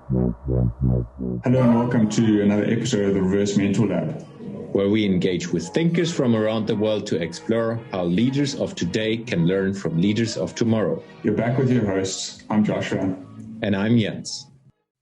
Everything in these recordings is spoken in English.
Hello and welcome to another episode of the Reverse Mentor Lab, where we engage with thinkers from around the world to explore how leaders of today can learn from leaders of tomorrow. You're back with your hosts. I'm Joshua. And I'm Jens.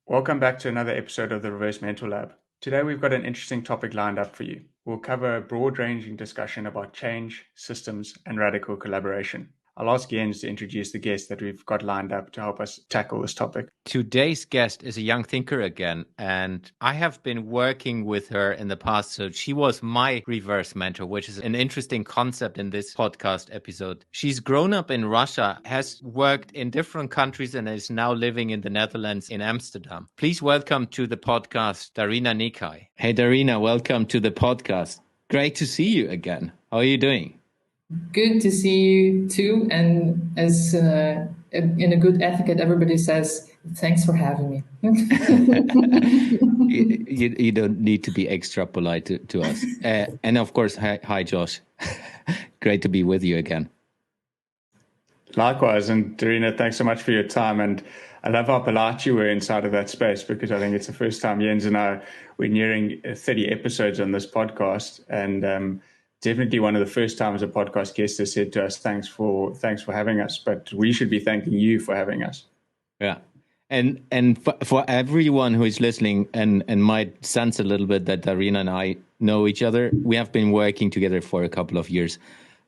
Welcome back to another episode of the Reverse Mentor Lab. Today we've got an interesting topic lined up for you. We'll cover a broad-ranging discussion about change, systems, and radical collaboration. I'll ask Jens to introduce the guest that we've got lined up to help us tackle this topic. Today's guest is a young thinker again, and I have been working with her in the past. So she was my reverse mentor, which is an interesting concept in this podcast episode. She's grown up in Russia, has worked in different countries, and is now living in the Netherlands in Amsterdam. Please welcome to the podcast, Darina Nekhai. Hey, Darina, welcome to the podcast. Great to see you again. How are you doing? Good to see you too. And as in a good etiquette, everybody says, thanks for having me. you don't need to be extra polite to us. And of course, hi, Josh. Great to be with you again. Likewise. And Darina, thanks so much for your time. And I love how polite you were inside of that space, because I think it's the first time Jens and I were nearing 30 episodes on this podcast. And definitely one of the first times a podcast guest has said to us, thanks for having us, but we should be thanking you for having us. Yeah. And for everyone who is listening and might sense a little bit that Darina and I know each other, we have been working together for a couple of years.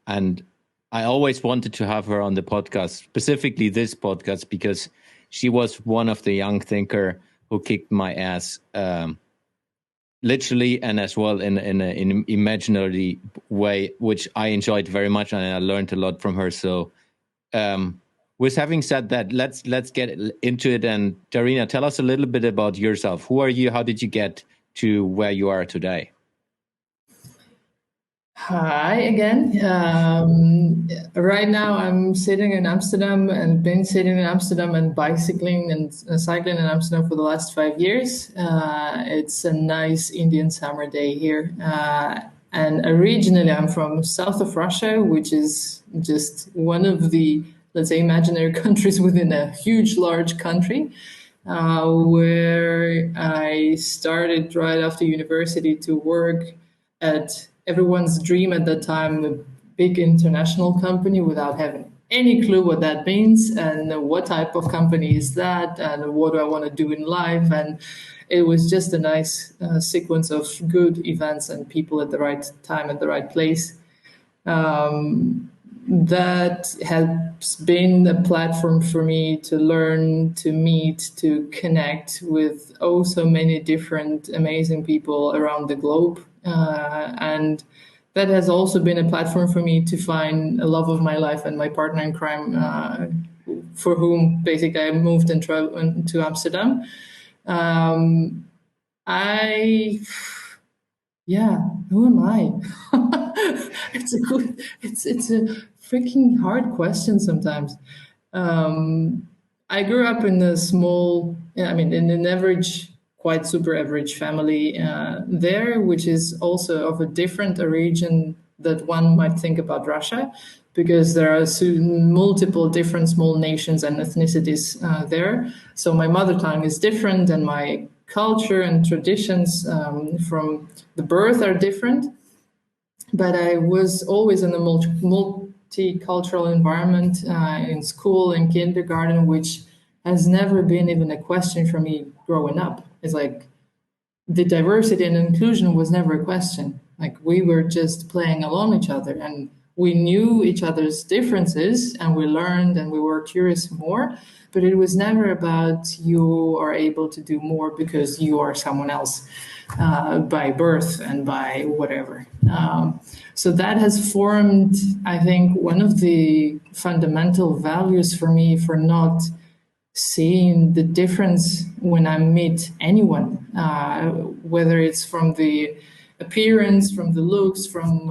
And I always wanted to have her on the podcast, specifically this podcast, because she was one of the young thinker who kicked my ass, literally and as well in an imaginary way, which I enjoyed very much, and I learned a lot from her. So with having said that, let's get into it. And Darina, tell us a little bit about yourself. Who are you? How did you get to where you are today? Hi again. Right now I'm sitting in Amsterdam and been sitting in Amsterdam and bicycling and cycling in Amsterdam for the last 5 years. It's a nice Indian summer day here. And originally I'm from south of Russia, which is just one of the, let's say, imaginary countries within a huge, large country, where I started right after university to work at everyone's dream at that time, a big international company, without having any clue what that means and what type of company is that and what do I want to do in life. And it was just a nice sequence of good events and people at the right time, at the right place. That has been a platform for me to learn, to meet, to connect with oh so many different amazing people around the globe. And that has also been a platform for me to find a love of my life and my partner in crime, for whom basically I moved and traveled to Amsterdam. Who am I? It's a freaking hard question sometimes. I grew up in in an average, quite super average family there, which is also of a different origin that one might think about Russia, because there are multiple different small nations and ethnicities there. So my mother tongue is different, and my culture and traditions from the birth are different. But I was always in a multicultural environment in school and kindergarten, which has never been even a question for me growing up. It's like the diversity and inclusion was never a question. Like we were just playing along each other, and we knew each other's differences, and we learned and we were curious more. But it was never about you are able to do more because you are someone else by birth and by whatever. So that has formed, I think, one of the fundamental values for me for not seeing the difference when I meet anyone, whether it's from the appearance, from the looks, from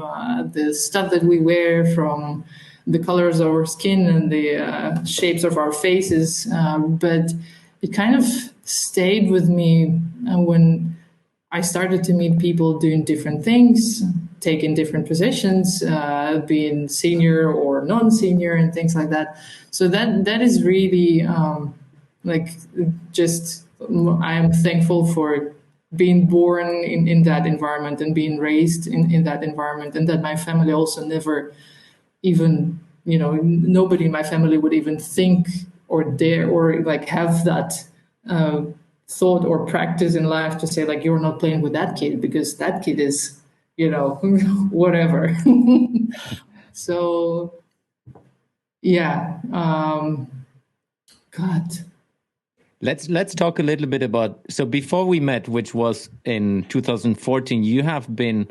the stuff that we wear, from the colors of our skin and the shapes of our faces. But it kind of stayed with me when I started to meet people doing different things, taking different positions, being senior or non-senior and things like that. So that is really just I am thankful for being born in that environment and being raised in that environment, and that my family also never even, nobody in my family would even think or dare or like have that thought or practice in life to say like, you're not playing with that kid because that kid is, whatever. So yeah, God. Let's talk a little bit about, so before we met, which was in 2014, you have been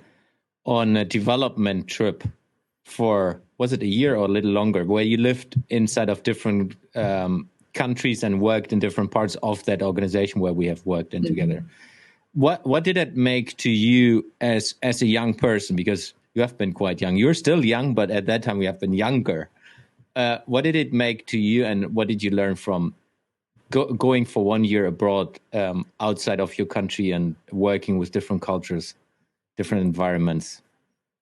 on a development trip for, was it a year or a little longer, where you lived inside of different countries and worked in different parts of that organization where we have worked in together. What did it make to you as a young person? Because you have been quite young. You're still young, but at that time we have been younger. What did it make to you, and what did you learn from going for 1 year abroad outside of your country and working with different cultures, different environments?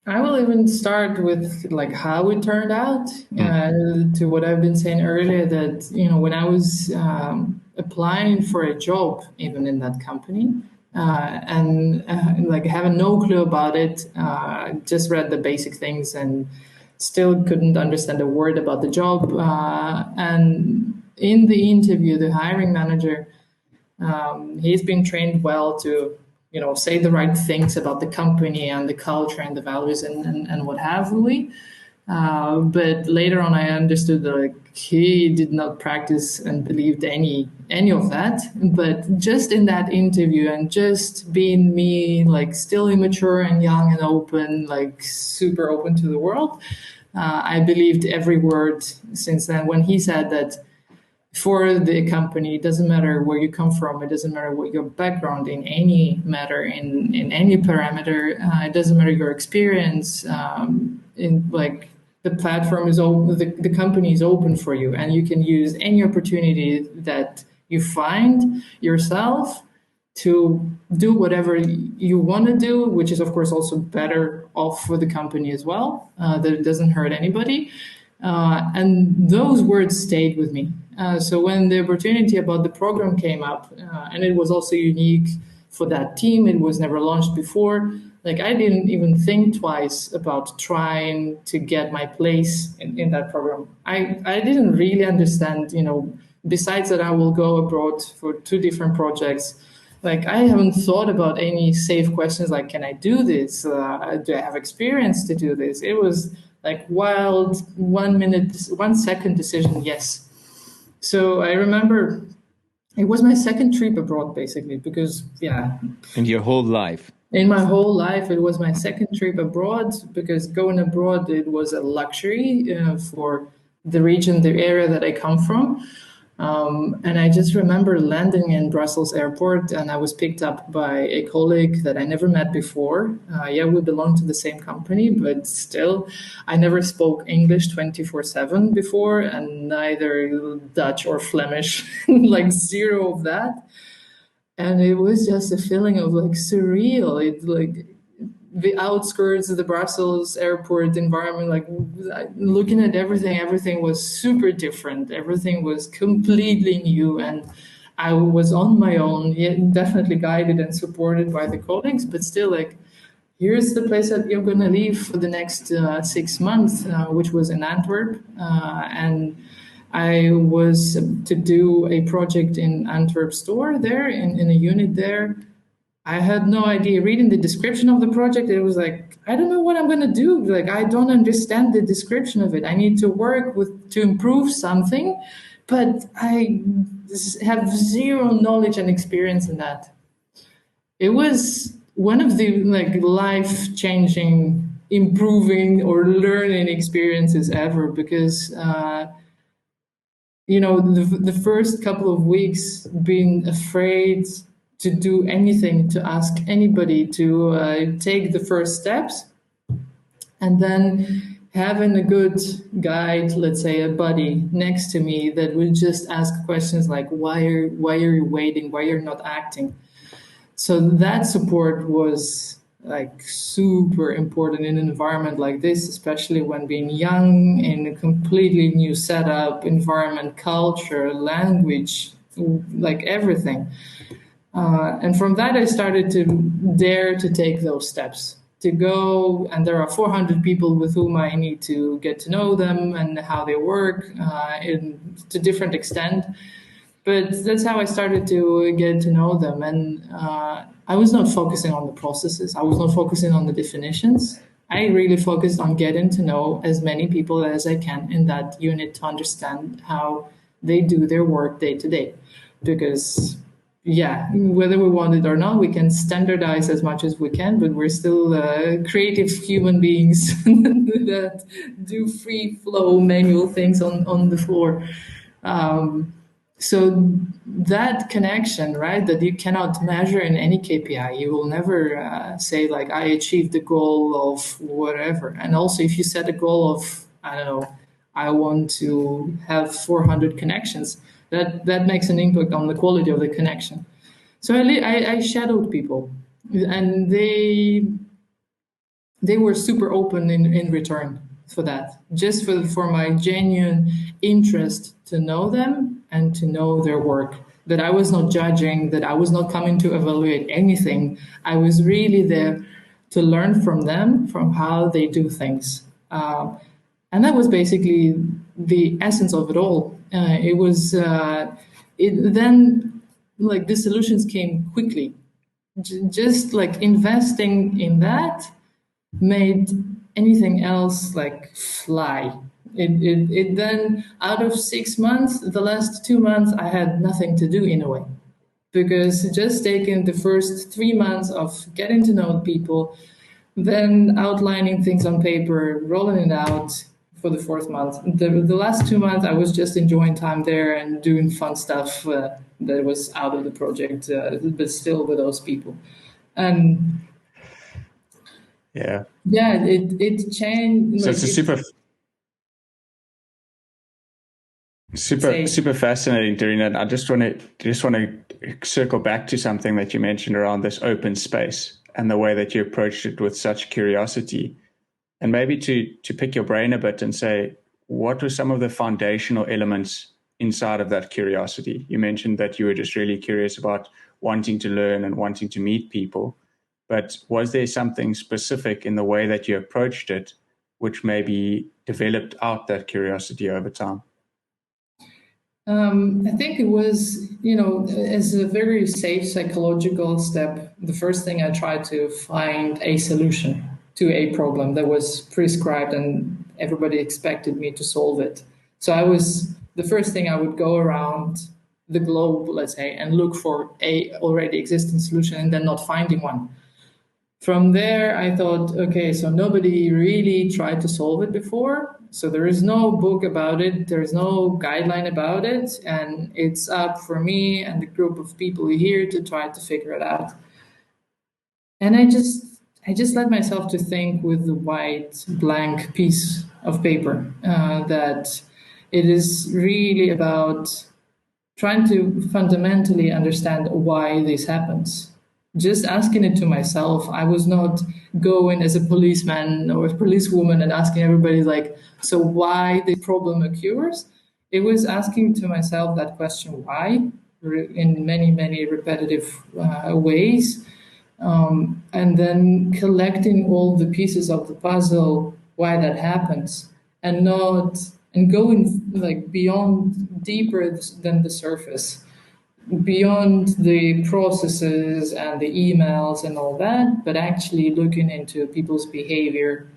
I will even start with like how it turned out, to what I've been saying earlier, that, when I was applying for a job, even in that company, and like having no clue about it, just read the basic things and still couldn't understand a word about the job. And in the interview, the hiring manager, he's been trained well to, say the right things about the company and the culture and the values and what have we. But later on, I understood that like, he did not practice and believed any of that. But just in that interview and just being me, like still immature and young and open, like super open to the world, I believed every word since then. When he said that for the company, it doesn't matter where you come from, it doesn't matter what your background in any matter, in any parameter, it doesn't matter your experience, in like the platform is open, the company is open for you, and you can use any opportunity that you find yourself to do whatever you want to do, which is of course also better off for the company as well, that it doesn't hurt anybody. And those words stayed with me. So when the opportunity about the program came up, and it was also unique for that team, it was never launched before, like I didn't even think twice about trying to get my place in that program. I didn't really understand, besides that I will go abroad for 2 different projects. Like I haven't thought about any safe questions like, can I do this? Do I have experience to do this? It was like wild 1 second decision, yes. So I remember it was my second trip abroad, basically, because, yeah. In your whole life? In my whole life, it was my second trip abroad, because going abroad, it was a luxury for the region, the area that I come from. And I just remember landing in Brussels airport, and I was picked up by a colleague that I never met before. We belong to the same company, but still, I never spoke English 24/7 before, and neither Dutch or Flemish, like zero of that. And it was just a feeling of like surreal. It like the outskirts of the Brussels airport environment, like looking at everything was super different. Everything was completely new, and I was on my own, yet definitely guided and supported by the colleagues, but still like, here's the place that you're going to leave for the next 6 months, which was in Antwerp. And I was to do a project in Antwerp store there, in a unit there. I had no idea. Reading the description of the project, it was like, I don't know what I'm going to do. Like, I don't understand the description of it. I need to work to improve something, but I have zero knowledge and experience in that. It was one of the like life-changing, improving or learning experiences ever, because the first couple of weeks being afraid to do anything, to ask anybody, to take the first steps, and then having a good guide, let's say a buddy next to me that would just ask questions like, why are you waiting? Why you're not acting? So that support was like super important in an environment like this, especially when being young in a completely new setup, environment, culture, language, like everything. And from that, I started to dare to take those steps to go. And there are 400 people with whom I need to get to know them and how they work to different extent. But that's how I started to get to know them. And I was not focusing on the processes. I was not focusing on the definitions. I really focused on getting to know as many people as I can in that unit to understand how they do their work day to day. Because, yeah, whether we want it or not, we can standardize as much as we can, but we're still creative human beings that do free flow manual things on the floor. So that connection, right, that you cannot measure in any KPI, you will never say like, I achieved the goal of whatever. And also if you set a goal of, I don't know, I want to have 400 connections, that makes an impact on the quality of the connection. So I shadowed people, and they were super open in return for that, just for my genuine interest to know them and to know their work, that I was not judging, that I was not coming to evaluate anything. I was really there to learn from them, from how they do things. And that was basically the essence of it all. Then like the solutions came quickly. Just like investing in that made anything else like fly. It then, out of 6 months, the last 2 months I had nothing to do in a way, because just taking the first 3 months of getting to know people, then outlining things on paper, rolling it out for the 4th month. The last 2 months I was just enjoying time there and doing fun stuff that was out of the project, but still with those people. And yeah, it changed. So like, it's a super fascinating, Darina. And I just want to circle back to something that you mentioned around this open space and the way that you approached it with such curiosity, and maybe to pick your brain a bit and say, what were some of the foundational elements inside of that curiosity? You mentioned that you were just really curious about wanting to learn and wanting to meet people, but was there something specific in the way that you approached it which maybe developed out that curiosity over time? I think it was, as a very safe psychological step, the first thing I tried to find a solution to a problem that was prescribed and everybody expected me to solve it. So the first thing I would go around the globe, let's say, and look for a already existing solution and then not finding one. From there, I thought, okay, so nobody really tried to solve it before. So there is no book about it. There's no guideline about it. And it's up for me and the group of people here to try to figure it out. And I just let myself to think with the white blank piece of paper that it is really about trying to fundamentally understand why this happens. Just asking it to myself, I was not going as a policeman or a policewoman and asking everybody like, so why this problem occurs? It was asking to myself that question, why, in many, many repetitive ways. And then collecting all the pieces of the puzzle, why that happens, and going like beyond, deeper than the surface, beyond the processes and the emails and all that, but actually looking into people's behavior,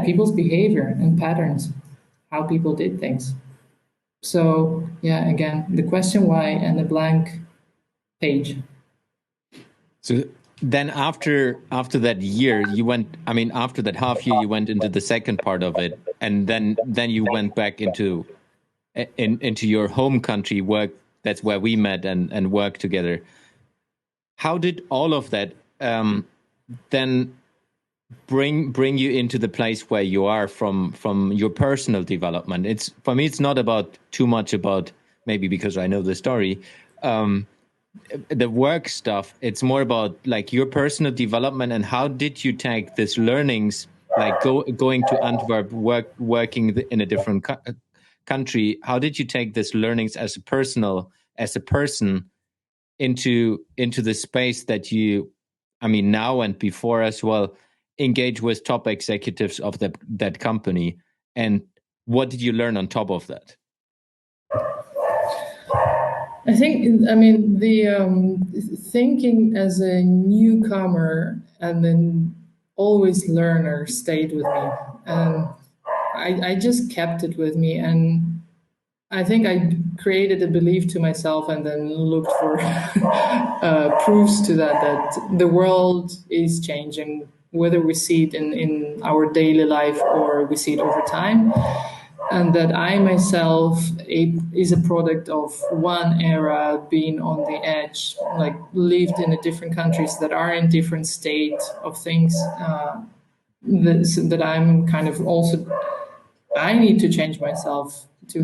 people's behavior and patterns, how people did things. So yeah, again, the question why and the blank page. So then after that year, you went, after that half year, you went into the second part of it, and then you went back into your home country, work. That's where we met and worked together. How did all of that then bring you into the place where you are from your personal development? For me, it's not about too much about, maybe because I know the story, the work stuff. It's more about like your personal development, and how did you take these learnings, like going to Antwerp, working in a different country. How did you take this learnings as a person into the space that you, I mean, now and before as well, engage with top executives of that company? And what did you learn on top of that? I think, I mean, the thinking as a newcomer and then always learner stayed with me. And I just kept it with me. And I think I created a belief to myself and then looked for proofs to that the world is changing, whether we see it in our daily life or we see it over time. And that I myself is a product of one era, being on the edge, like lived in different countries that are in different state of things. That I'm kind of also, I need to change myself to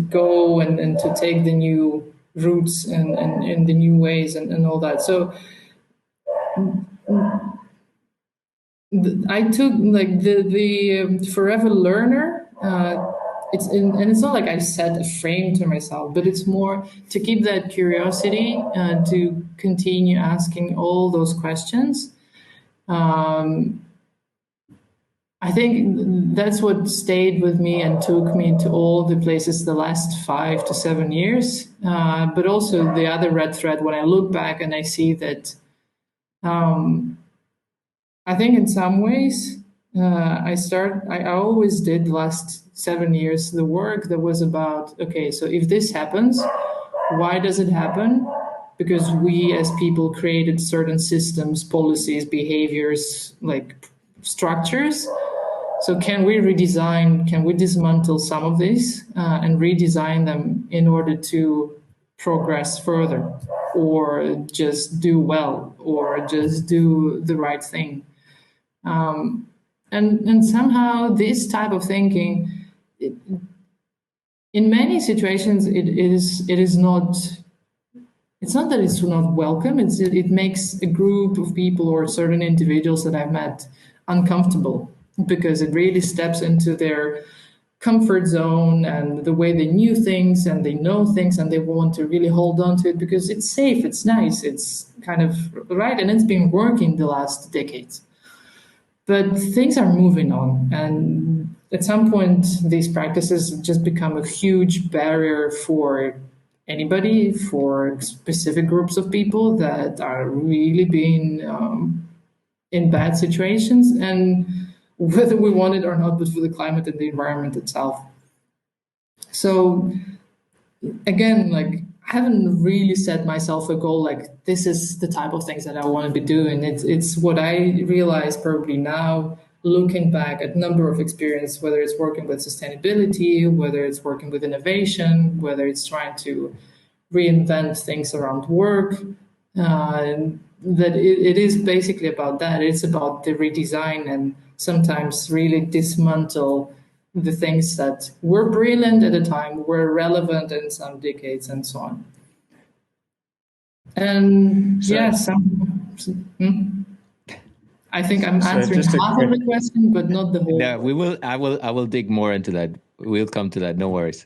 go and to take the new routes and the new ways and all that. So I took like the forever learner. And it's not like I set a frame to myself, but it's more to keep that curiosity, to continue asking all those questions. I think that's what stayed with me and took me to all the places the last 5 to 7 years. But also the other red thread, when I look back and I see that, I think in some ways, I always did last 7 years the work that was about, okay, so if this happens, why does it happen? Because we as people created certain systems, policies, behaviors, like structures. So can we dismantle some of these and redesign them in order to progress further, or just do well, or just do the right thing? And somehow this type of thinking, in many situations, it is not. It's not that it's not welcome. It makes a group of people or certain individuals that I've met uncomfortable, because it really steps into their comfort zone and the way they knew things and they know things and they want to really hold on to it because it's safe, it's nice, it's kind of right, and it's been working the last decades. But things are moving on, and at some point these practices just become a huge barrier for anybody, for specific groups of people that are really being in bad situations, and whether we want it or not, but for the climate and the environment itself. So again, like, I haven't really set myself a goal like this is the type of things that I want to be doing. It's what I realize probably now, looking back at number of experience, whether it's working with sustainability, whether it's working with innovation, whether it's trying to reinvent things around work, that it is basically about that. It's about the redesign and sometimes really dismantle the things that were brilliant at the time, were relevant in some decades, and so on. And so, yeah, I think I'm answering half of the question, but not the whole. Yeah, we will. I will dig more into that. We'll come to that. No worries.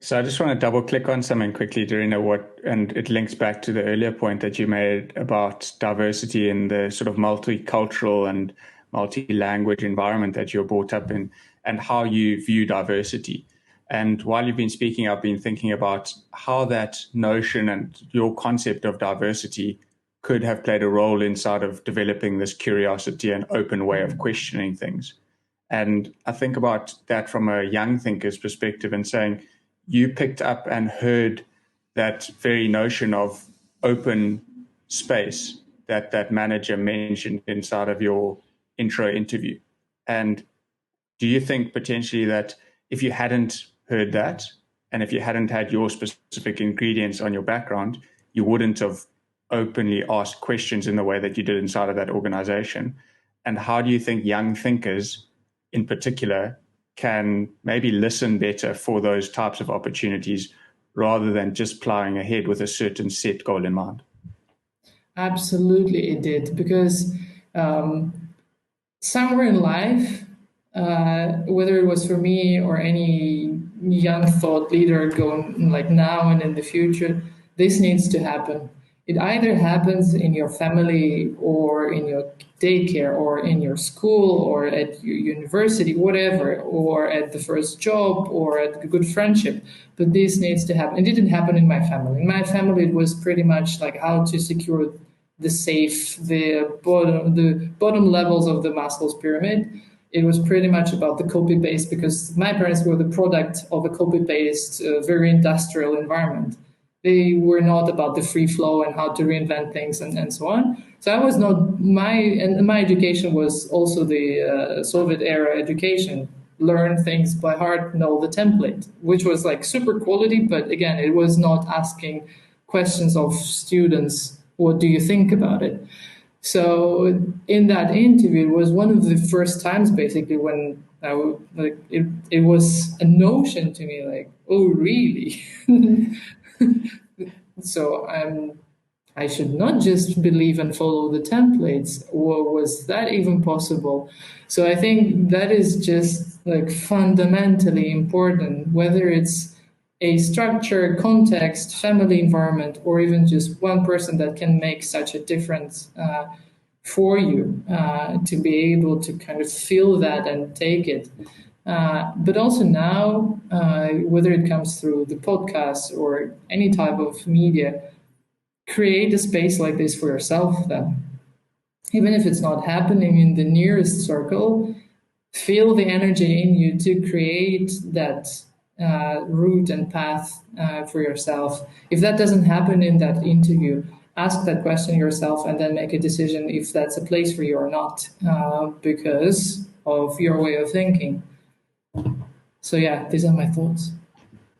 So I just want to double click on something quickly, Darina, and it links back to the earlier point that you made about diversity in the sort of multicultural and multi-language environment that you're brought up in, and how you view diversity. And while you've been speaking, I've been thinking about how that notion and your concept of diversity could have played a role inside of developing this curiosity and open way of questioning things. And I think about that from a young thinker's perspective and saying, you picked up and heard that very notion of open space that manager mentioned inside of your intro interview. And do you think potentially that if you hadn't heard that, and if you hadn't had your specific ingredients on your background, you wouldn't have openly asked questions in the way that you did inside of that organization? And how do you think young thinkers in particular can maybe listen better for those types of opportunities rather than just plowing ahead with a certain set goal in mind? Absolutely, it did, because somewhere in life, whether it was for me or any young thought leader going like now and in the future, this needs to happen. It either happens in your family or in your daycare or in your school or at your university, whatever, or at the first job or at a good friendship. But this needs to happen. It didn't happen in my family. In my family, it was pretty much like how to secure the safe, the bottom levels of the Maslow's pyramid. It was pretty much about the copy-paste because my parents were the product of a copy-paste, very industrial environment. They were not about the free flow and how to reinvent things and so on. So I was not, my education was also the Soviet era education. Learn things by heart, know the template, which was like super quality, but again, it was not asking questions of students, what do you think about it? So in that interview, it was one of the first times basically when it was a notion to me like, oh, really? So I should not just believe and follow the templates. Or was that even possible? So I think that is just like fundamentally important, whether it's a structure, context, family environment, or even just one person that can make such a difference for you to be able to kind of feel that and take it. But also now, whether it comes through the podcast or any type of media, create a space like this for yourself then. Even if it's not happening in the nearest circle, feel the energy in you to create that route and path for yourself. If that doesn't happen in that interview, ask that question yourself and then make a decision if that's a place for you or not, because of your way of thinking. So yeah, these are my thoughts.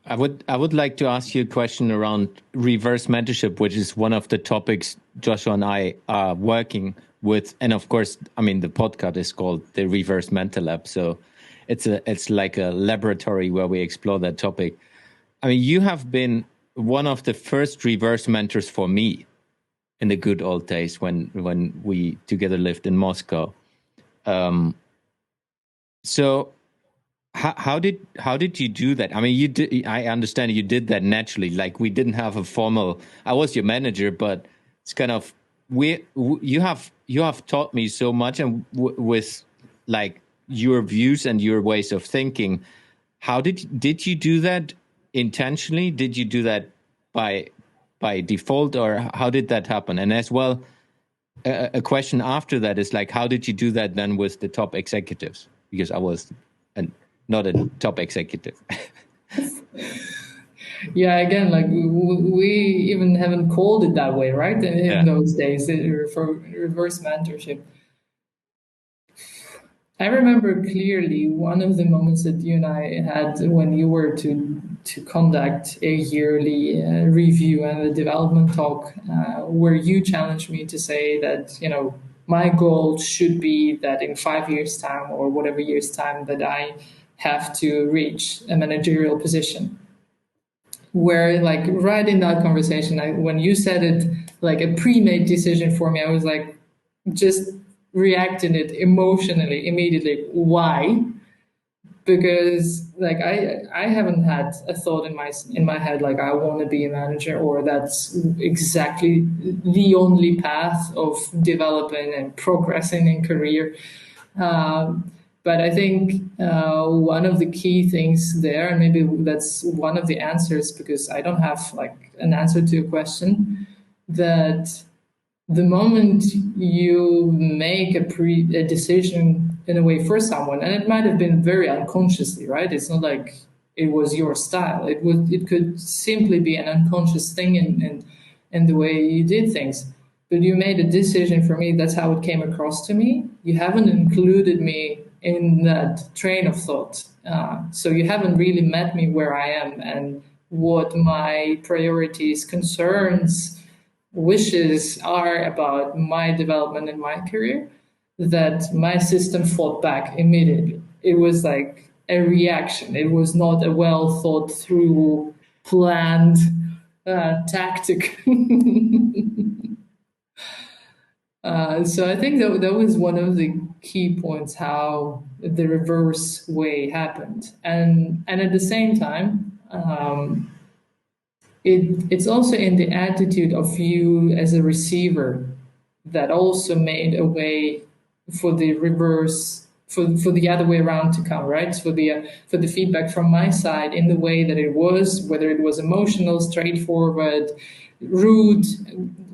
I would like to ask you a question around reverse mentorship, which is one of the topics Joshua and I are working with. And of course, I mean, the podcast is called the Reverse Mentor Lab. So it's like a laboratory where we explore that topic. I mean, you have been one of the first reverse mentors for me in the good old days when we together lived in Moscow. So how did you do that? I mean, I understand you did that naturally. Like we didn't have a formal. I was your manager, but it's kind of you have taught me so much, and with like your views and your ways of thinking. How did you do that intentionally? Did you do that by default, or how did that happen? And as well, a question after that is like, how did you do that then with the top executives? Because I was not a top executive. Yeah, again, like we even haven't called it that way, right? In those days, for reverse mentorship. I remember clearly one of the moments that you and I had when you were to conduct a yearly review and a development talk, where you challenged me to say that, you know, my goal should be that in 5 years' time or whatever years' time that I have to reach a managerial position. Where like right in that conversation, when you said it like a pre-made decision for me, I was like just reacting it emotionally immediately. Why? Because like I haven't had a thought in my head like I want to be a manager or that's exactly the only path of developing and progressing in career. But I think one of the key things there, and maybe that's one of the answers, because I don't have like an answer to a question, that the moment you make a decision in a way for someone, and it might have been very unconsciously, right? It's not like it was your style. It could simply be an unconscious thing in the way you did things. But you made a decision for me. That's how it came across to me. You haven't included me in that train of thought. So you haven't really met me where I am and what my priorities, concerns, wishes are about my development in my career, that my system fought back immediately. It was like a reaction. It was not a well thought through, planned tactic. So I think that was one of the key points how the reverse way happened, and at the same time, it's also in the attitude of you as a receiver that also made a way for the reverse for the other way around to come, right? For the feedback from my side in the way that it was, whether it was emotional, straightforward, rude,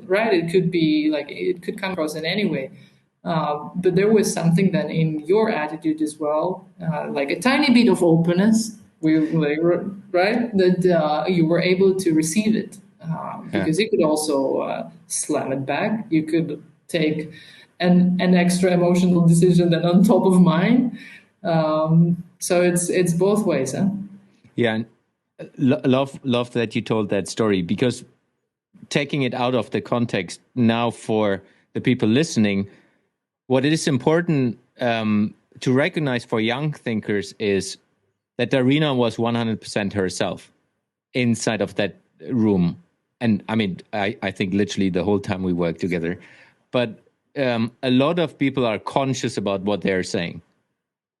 right? It could be like it could come across in any way. But there was something then in your attitude as well, like a tiny bit of openness. We like, right that you were able to receive it because you could also slam it back. You could take an extra emotional decision than on top of mine. So it's both ways, huh? Yeah, and love that you told that story, because taking it out of the context now for the people listening, what it is important to recognize for young thinkers is that Darina was 100% herself inside of that room. And I mean, I think literally the whole time we worked together. But a lot of people are conscious about what they're saying.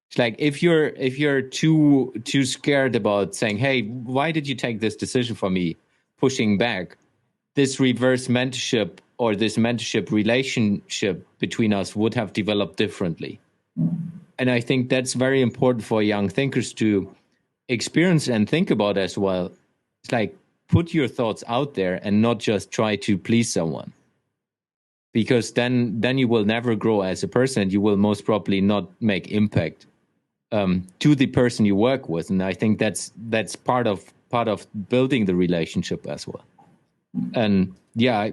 It's like if you're too scared about saying, hey, why did you take this decision for me, pushing back, this reverse mentorship or this mentorship relationship between us would have developed differently. And I think that's very important for young thinkers to experience and think about as well. It's like, put your thoughts out there and not just try to please someone. Because then you will never grow as a person, and you will most probably not make impact to the person you work with. And I think that's part of building the relationship as well. And yeah,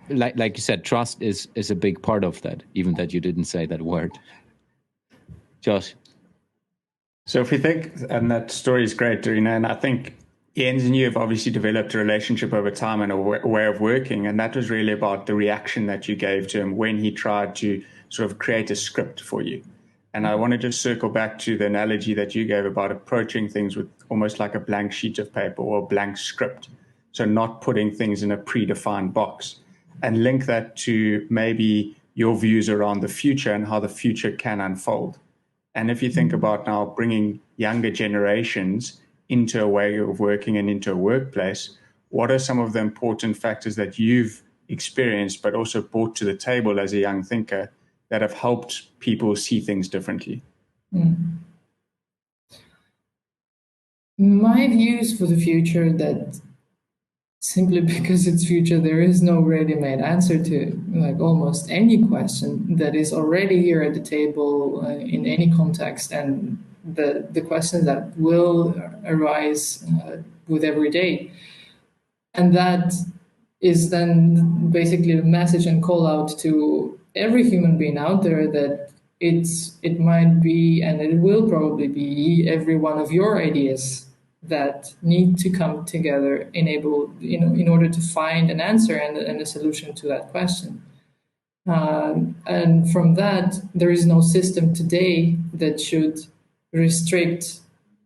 like you said, trust is a big part of that, even that you didn't say that word. Josh. So if we think, and that story is great, Darina, and I think Jens and you have obviously developed a relationship over time and a way of working, and that was really about the reaction that you gave to him when he tried to sort of create a script for you. And I want to just circle back to the analogy that you gave about approaching things with almost like a blank sheet of paper or a blank script. So not putting things in a predefined box, and link that to maybe your views around the future and how the future can unfold. And if you think about now bringing younger generations into a way of working and into a workplace, what are some of the important factors that you've experienced but also brought to the table as a young thinker that have helped people see things differently? My views for the future, that simply because it's future, there is no ready-made answer to like almost any question that is already here at the table in any context, and the questions that will arise with every day. And that is then basically a message and call out to every human being out there that it might be, and it will probably be, every one of your ideas that need to come together in order to find an answer and a solution to that question. And from that, there is no system today that should restrict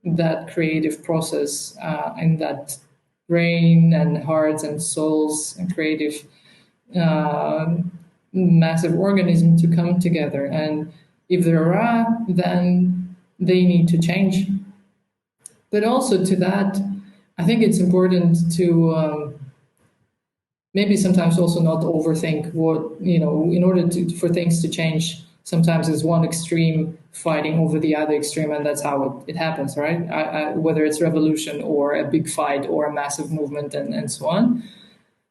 that creative process and that brain and hearts and souls and creative massive organism to come together. And if there are, then they need to change. But also to that, I think it's important to maybe sometimes also not overthink what, in order for things to change, sometimes it's one extreme fighting over the other extreme, and that's how it happens, right? Whether it's revolution or a big fight or a massive movement and so on.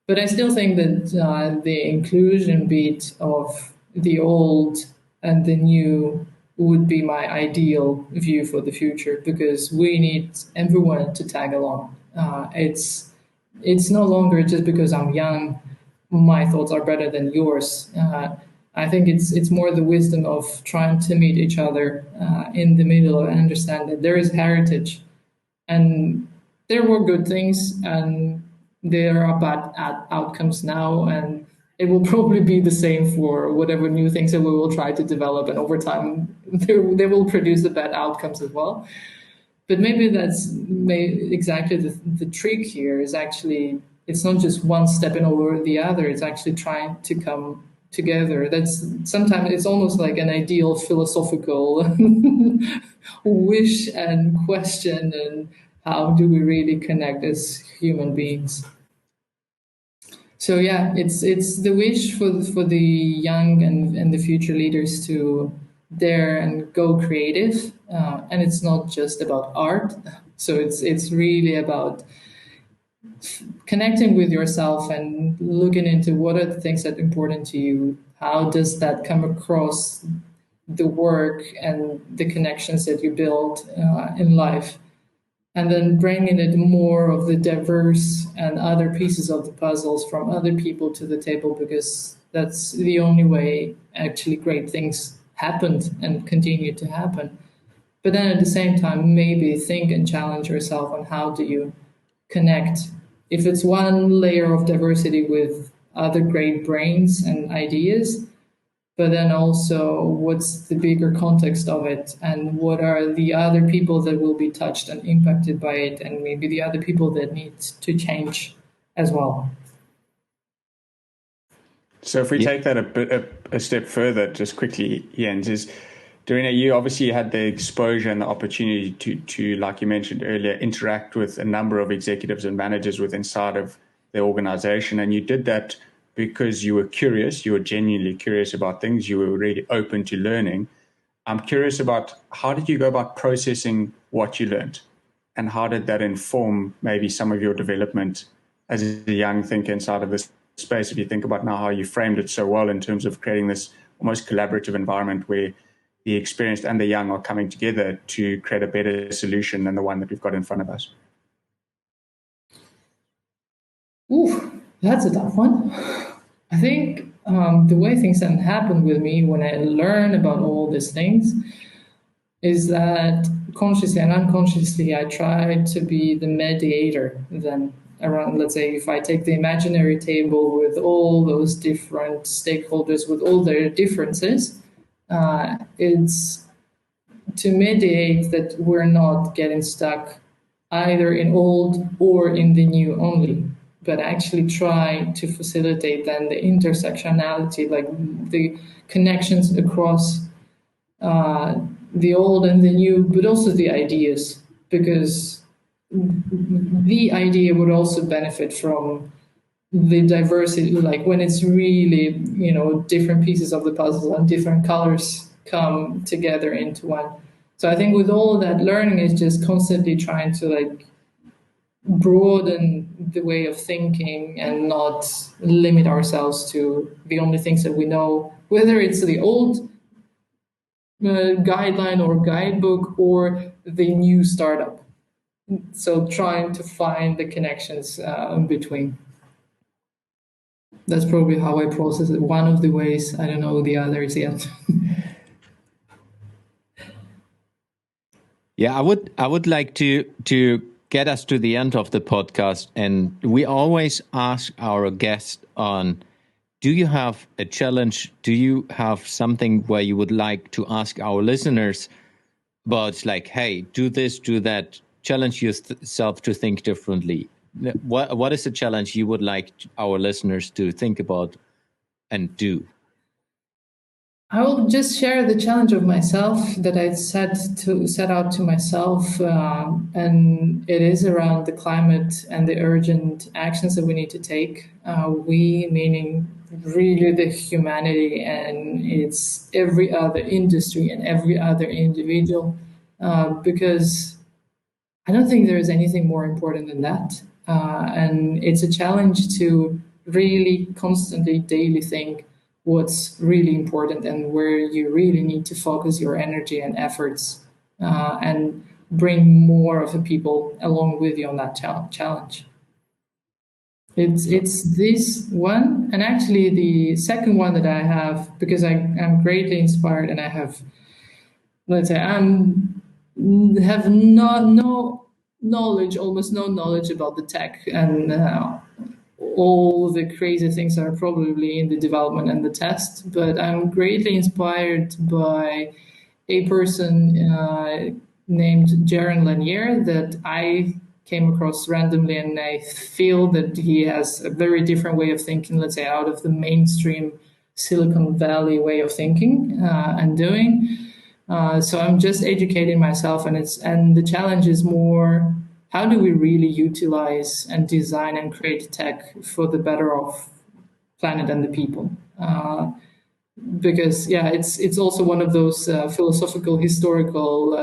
But I still think that the inclusion bit of the old and the new would be my ideal view for the future, because we need everyone to tag along. It's no longer just because I'm young, my thoughts are better than yours. I think it's more the wisdom of trying to meet each other in the middle and understand that there is heritage, and there were good things and there are bad outcomes now, and it will probably be the same for whatever new things that we will try to develop, and over time they will produce the bad outcomes as well. But maybe that's exactly the trick here is actually, it's not just one stepping over the other, it's actually trying to come together. That's sometimes it's almost like an ideal philosophical wish and question, and how do we really connect as human beings? So yeah, it's the wish for the young and the future leaders to dare and go creative, and it's not just about art. So it's really about connecting with yourself and looking into what are the things that are important to you. How does that come across the work and the connections that you build in life? And then bringing it more of the diverse and other pieces of the puzzles from other people to the table, because that's the only way actually great things happened and continue to happen. But then at the same time, maybe think and challenge yourself on how do you connect. If it's one layer of diversity with other great brains and ideas, but then also what's the bigger context of it, and what are the other people that will be touched and impacted by it, and maybe the other people that need to change as well. So if we take that a step further, just quickly, Jens, is Darina, you obviously had the exposure and the opportunity to, like you mentioned earlier, interact with a number of executives and managers within inside of the organization. And you did that because you were curious, you were genuinely curious about things, you were really open to learning. I'm curious about how did you go about processing what you learned, and how did that inform maybe some of your development as a young thinker inside of this space? If you think about now how you framed it so well in terms of creating this almost collaborative environment where the experienced and the young are coming together to create a better solution than the one that we've got in front of us. Ooh, that's a tough one. I think the way things have happened with me when I learn about all these things is that consciously and unconsciously I try to be the mediator then around, let's say, if I take the imaginary table with all those different stakeholders with all their differences, it's to mediate that we're not getting stuck either in old or in the new only, but actually try to facilitate then the intersectionality, like the connections across the old and the new, but also the ideas, because the idea would also benefit from the diversity, like when it's really, different pieces of the puzzle and different colors come together into one. So I think with all of that, learning is just constantly trying to broaden the way of thinking and not limit ourselves to the only things that we know, whether it's the old guideline or guidebook or the new startup. So trying to find the connections in between. That's probably how I process it. One of the ways, I don't know the others yet. Yeah, I would like to get us to the end of the podcast, and we always ask our guests on, do you have a challenge? Do you have something where you would like to ask our listeners about, like, hey, do this, do that, challenge yourself to think differently? What is the challenge you would like our listeners to think about and do? I will just share the challenge of myself that I set out to myself, and it is around the climate and the urgent actions that we need to take. We, meaning really the humanity, and it's every other industry and every other individual, because I don't think there is anything more important than that. And it's a challenge to really constantly, daily think what's really important and where you really need to focus your energy and efforts, and bring more of the people along with you on that challenge. It's this one, and actually the second one that I have, because I'm greatly inspired, and I have, let's say, have no knowledge, almost no knowledge about the tech and all the crazy things that are probably in the development and the test, but I'm greatly inspired by a person named Jaron Lanier that I came across randomly, and I feel that he has a very different way of thinking, let's say, out of the mainstream Silicon Valley way of thinking and doing. So I'm just educating myself, and the challenge is more, how do we really utilize and design and create tech for the better of planet and the people? Because it's also one of those philosophical, historical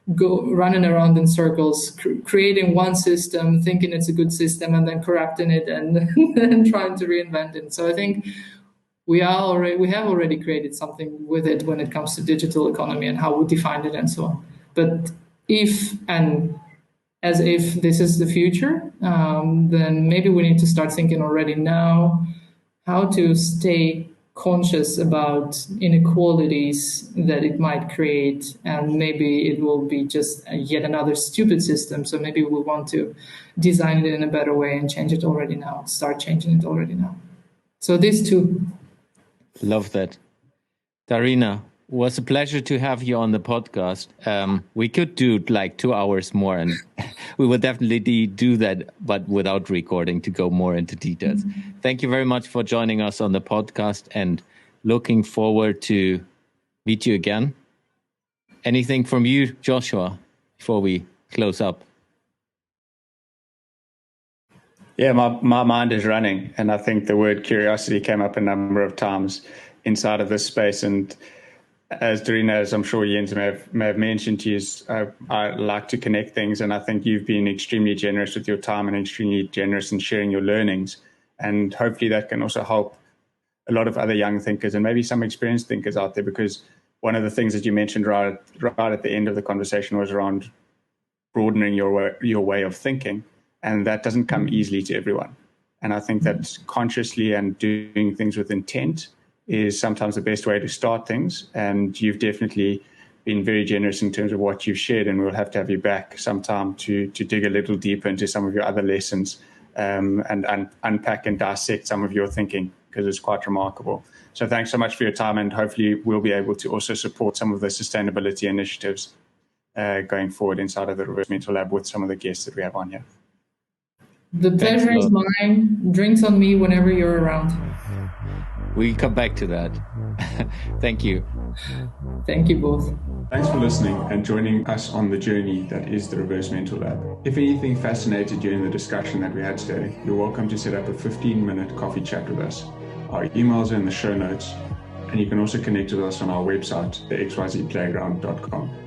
running around in circles, creating one system, thinking it's a good system, and then corrupting it and and trying to reinvent it. So I think we have already created something with it when it comes to digital economy and how we defined it and so on. But if this is the future, then maybe we need to start thinking already now how to stay conscious about inequalities that it might create, and maybe it will be just yet another stupid system. So maybe we want to design it in a better way and change it already now, start changing it already now. So these two. Love that. Darina, it was a pleasure to have you on the podcast. We could do like 2 hours more, and we will definitely do that, but without recording, to go more into details. Mm-hmm. Thank you very much for joining us on the podcast, and looking forward to meet you again. Anything from you, Joshua, before we close up? Yeah, my mind is running, and I think the word curiosity came up a number of times inside of this space. And as Darina, as I'm sure Jens may have mentioned to you, I like to connect things, and I think you've been extremely generous with your time and extremely generous in sharing your learnings. And hopefully that can also help a lot of other young thinkers and maybe some experienced thinkers out there, because one of the things that you mentioned right at the end of the conversation was around broadening your way of thinking. And that doesn't come easily to everyone. And I think that consciously and doing things with intent is sometimes the best way to start things. And you've definitely been very generous in terms of what you've shared. And we'll have to have you back sometime to dig a little deeper into some of your other lessons and unpack and dissect some of your thinking, because it's quite remarkable. So thanks so much for your time. And hopefully we'll be able to also support some of the sustainability initiatives going forward inside of the Reverse Mentor Lab with some of the guests that we have on here. The pleasure is mine. Drinks on me whenever you're around. We'll come back to that. Thank you. Thank you both. Thanks for listening and joining us on the journey that is the Reverse Mentor Lab. If anything fascinated you in the discussion that we had today, you're welcome to set up a 15-minute coffee chat with us. Our emails are in the show notes, and you can also connect with us on our website, thexyzplayground.com.